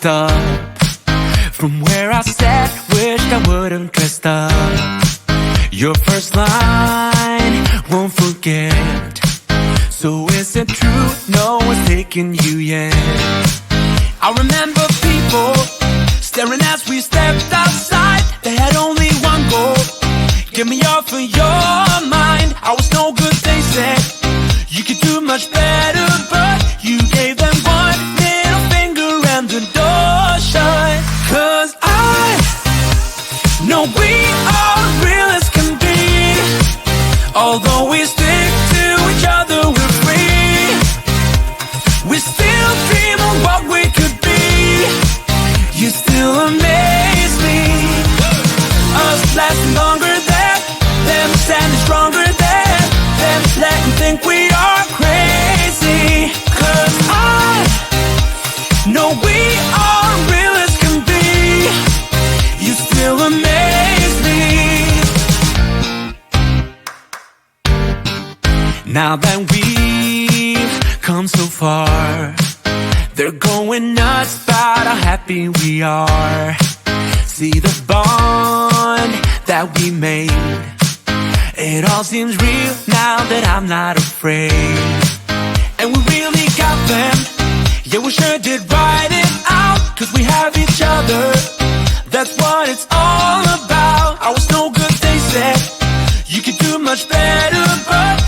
looked up from where I sat, wished I wouldn't dressed up. Your first line, won't forget. So is it true, no one's taking you yet? I remember people staring as we stepped outside. They had only one goal, get me off of your mind. I was no good, they said. You could do much better, but you gave them one middle finger and the door shut. 'Cause I know we are real as can be. Although we stick to each other, we're free. We still dream of what we could be. You still amaze me. Us lasting longer than them, standing stronger than them, letting think we are crazy. 'Cause I know we are real as can be. You still amaze me. Now that we've come so far, they're going nuts about how happy we are. See the bond that we made, it all seems real now that I'm not afraid. And we really got them, yeah, we sure did write it out. 'Cause we have each other, that's what it's all about. I was no good, they said. You could do much better, but